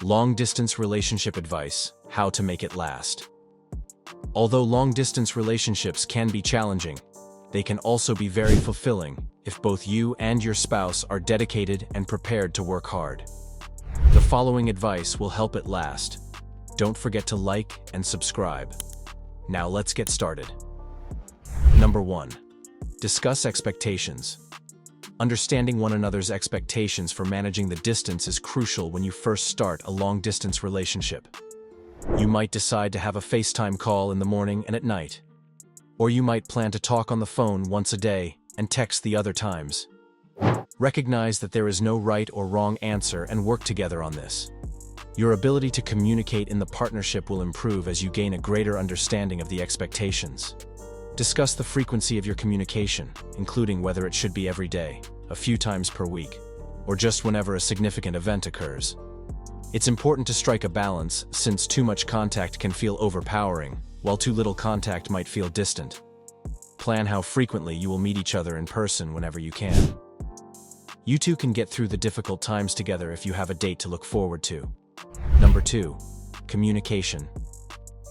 Long-distance relationship advice: how to make it last. Although long-distance relationships can be challenging, they can also be very fulfilling if both you and your spouse are dedicated and prepared to work hard. The following advice will help it last. Don't forget to like and subscribe. Now let's get started. Number 1. Discuss expectations. Understanding one another's expectations for managing the distance is crucial when you first start a long-distance relationship. You might decide to have a FaceTime call in the morning and at night. Or you might plan to talk on the phone once a day and text the other times. Recognize that there is no right or wrong answer and work together on this. Your ability to communicate in the partnership will improve as you gain a greater understanding of the expectations. Discuss the frequency of your communication, including whether it should be every day, a few times per week, or just whenever a significant event occurs. It's important to strike a balance, since too much contact can feel overpowering, while too little contact might feel distant. Plan how frequently you will meet each other in person whenever you can. You two can get through the difficult times together if you have a date to look forward to. Number 2. Communication.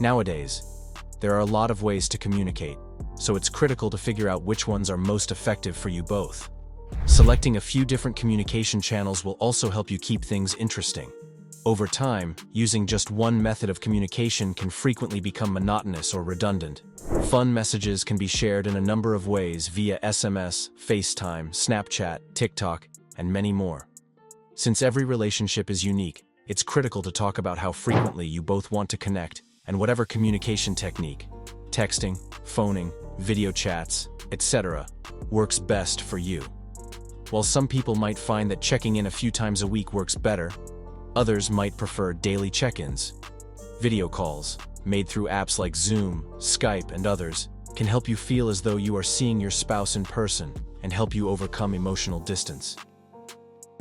Nowadays, there are a lot of ways to communicate, so it's critical to figure out which ones are most effective for you both. Selecting a few different communication channels will also help you keep things interesting. Over time, using just one method of communication can frequently become monotonous or redundant. Fun messages can be shared in a number of ways via SMS, FaceTime, Snapchat, TikTok, and many more. Since every relationship is unique, it's critical to talk about how frequently you both want to connect and whatever communication technique, texting, phoning, video chats, etc., works best for you. While some people might find that checking in a few times a week works better, others might prefer daily check-ins. Video calls, made through apps like Zoom, Skype, and others, can help you feel as though you are seeing your spouse in person and help you overcome emotional distance.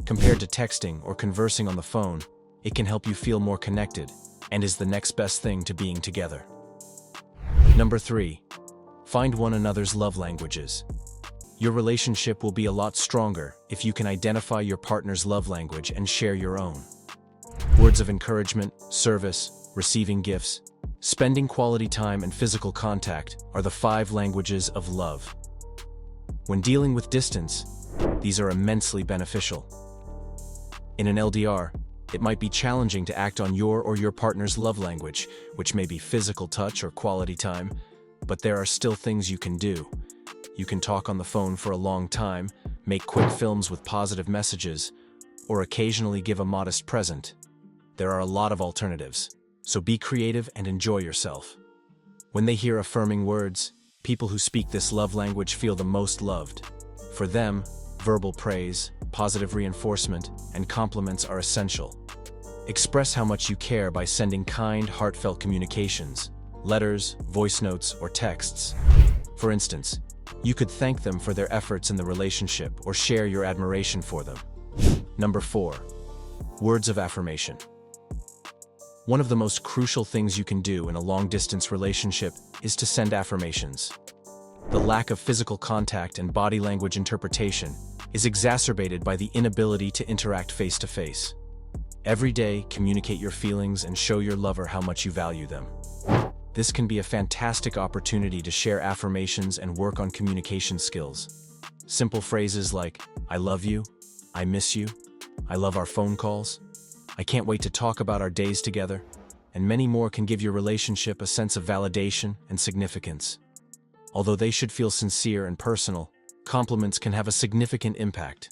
Compared to texting or conversing on the phone, it can help you feel more connected and is the next best thing to being together. Number 3. Find one another's love languages. Your relationship will be a lot stronger if you can identify your partner's love language and share your own. Words of encouragement, service, receiving gifts, spending quality time, and physical contact are the 5 languages of love. When dealing with distance, these are immensely beneficial. In an LDR, it might be challenging to act on your or your partner's love language, which may be physical touch or quality time, but there are still things you can do. You can talk on the phone for a long time, make quick films with positive messages, or occasionally give a modest present. There are a lot of alternatives, so be creative and enjoy yourself. When they hear affirming words, people who speak this love language feel the most loved. For them, verbal praise, positive reinforcement, and compliments are essential. Express how much you care by sending kind, heartfelt communications, letters, voice notes, or texts. For instance, you could thank them for their efforts in the relationship or share your admiration for them. Number 4. Words of affirmation. One of the most crucial things you can do in a long-distance relationship is to send affirmations. The lack of physical contact and body language interpretation is exacerbated by the inability to interact face-to-face. Every day, communicate your feelings and show your lover how much you value them. This can be a fantastic opportunity to share affirmations and work on communication skills. Simple phrases like, "I love you," "I miss you," "I love our phone calls," "I can't wait to talk about our days together," and many more can give your relationship a sense of validation and significance. Although they should feel sincere and personal, compliments can have a significant impact.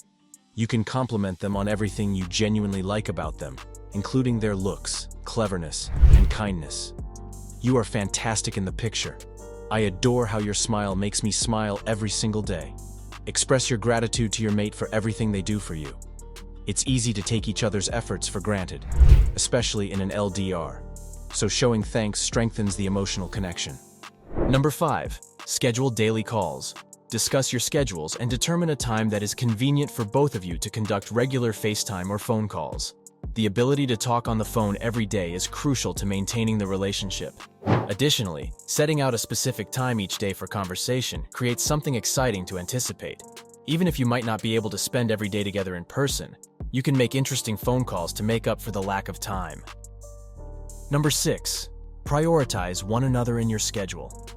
You can compliment them on everything you genuinely like about them, including their looks, cleverness, and kindness. "You are fantastic in the picture. I adore how your smile makes me smile every single day." Express your gratitude to your mate for everything they do for you. It's easy to take each other's efforts for granted, especially in an LDR, so showing thanks strengthens the emotional connection. Number 5. Schedule daily calls. Discuss your schedules and determine a time that is convenient for both of you to conduct regular FaceTime or phone calls. The ability to talk on the phone every day is crucial to maintaining the relationship. Additionally, setting out a specific time each day for conversation creates something exciting to anticipate. Even if you might not be able to spend every day together in person, you can make interesting phone calls to make up for the lack of time. Number 6. Prioritize one another in your schedule.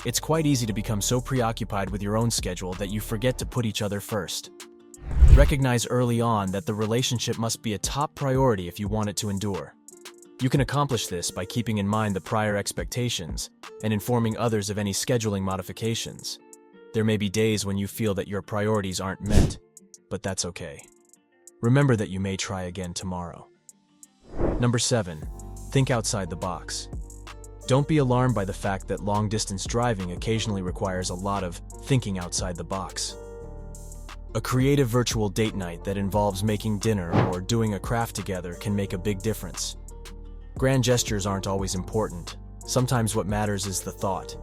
It's quite easy to become so preoccupied with your own schedule that you forget to put each other first. Recognize early on that the relationship must be a top priority if you want it to endure. You can accomplish this by keeping in mind the prior expectations and informing others of any scheduling modifications. There may be days when you feel that your priorities aren't met, but that's okay. Remember that you may try again tomorrow. Number 7. Think outside the box. Don't be alarmed by the fact that long-distance driving occasionally requires a lot of thinking outside the box. A creative virtual date night that involves making dinner or doing a craft together can make a big difference. Grand gestures aren't always important. Sometimes what matters is the thought.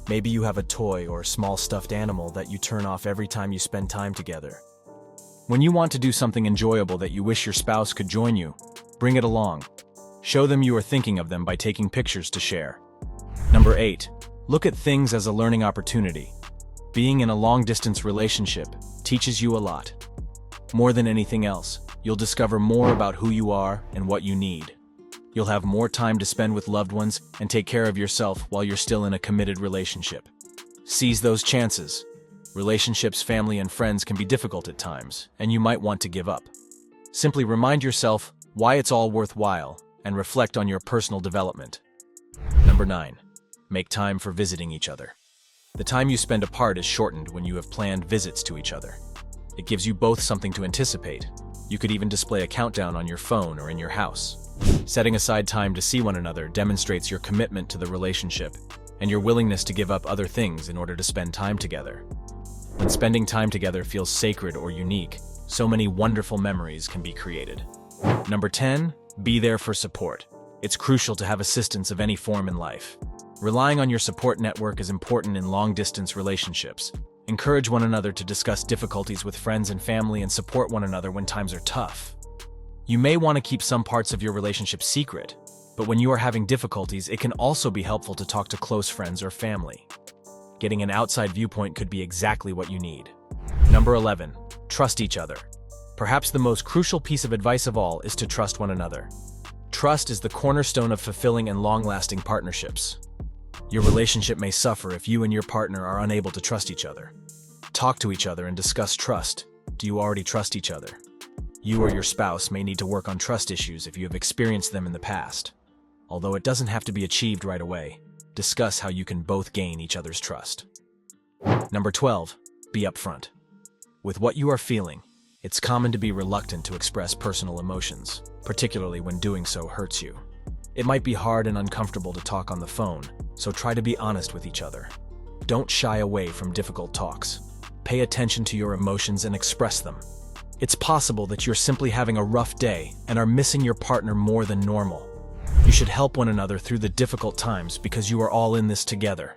Maybe you have a toy or small stuffed animal that you turn off every time you spend time together. When you want to do something enjoyable that you wish your spouse could join you, bring it along. Show them you are thinking of them by taking pictures to share. Number 8. Look at things as a learning opportunity. Being in a long-distance relationship teaches you a lot. More than anything else, you'll discover more about who you are and what you need. You'll have more time to spend with loved ones and take care of yourself while you're still in a committed relationship. Seize those chances. Relationships, family, and friends can be difficult at times, and you might want to give up. Simply remind yourself why it's all worthwhile and reflect on your personal development. Number 9. Make time for visiting each other. The time you spend apart is shortened when you have planned visits to each other. It gives you both something to anticipate. You could even display a countdown on your phone or in your house. Setting aside time to see one another demonstrates your commitment to the relationship and your willingness to give up other things in order to spend time together. When spending time together feels sacred or unique, so many wonderful memories can be created. Number 10. Be there for support. It's crucial to have assistance of any form in life. Relying on your support network is important in long-distance relationships. Encourage one another to discuss difficulties with friends and family and support one another when times are tough. You may want to keep some parts of your relationship secret, but when you are having difficulties, it can also be helpful to talk to close friends or family. Getting an outside viewpoint could be exactly what you need. Number 11. Trust each other. Perhaps the most crucial piece of advice of all is to trust one another. Trust is the cornerstone of fulfilling and long-lasting partnerships. Your relationship may suffer if you and your partner are unable to trust each other. Talk to each other and discuss trust. Do you already trust each other? You or your spouse may need to work on trust issues if you have experienced them in the past. Although it doesn't have to be achieved right away, discuss how you can both gain each other's trust. Number 12. Be upfront. With what you are feeling, it's common to be reluctant to express personal emotions, particularly when doing so hurts you. It might be hard and uncomfortable to talk on the phone, so try to be honest with each other. Don't shy away from difficult talks. Pay attention to your emotions and express them. It's possible that you're simply having a rough day and are missing your partner more than normal. You should help one another through the difficult times because you are all in this together.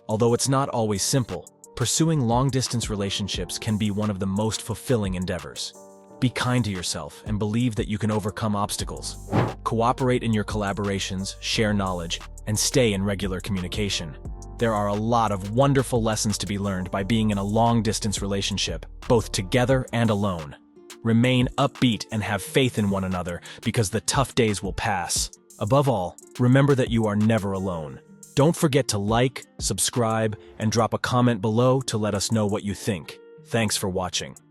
Although it's not always simple, pursuing long-distance relationships can be one of the most fulfilling endeavors. Be kind to yourself and believe that you can overcome obstacles. Cooperate in your collaborations, share knowledge, and stay in regular communication. There are a lot of wonderful lessons to be learned by being in a long-distance relationship, both together and alone. Remain upbeat and have faith in one another because the tough days will pass. Above all, remember that you are never alone. Don't forget to like, subscribe, and drop a comment below to let us know what you think. Thanks for watching.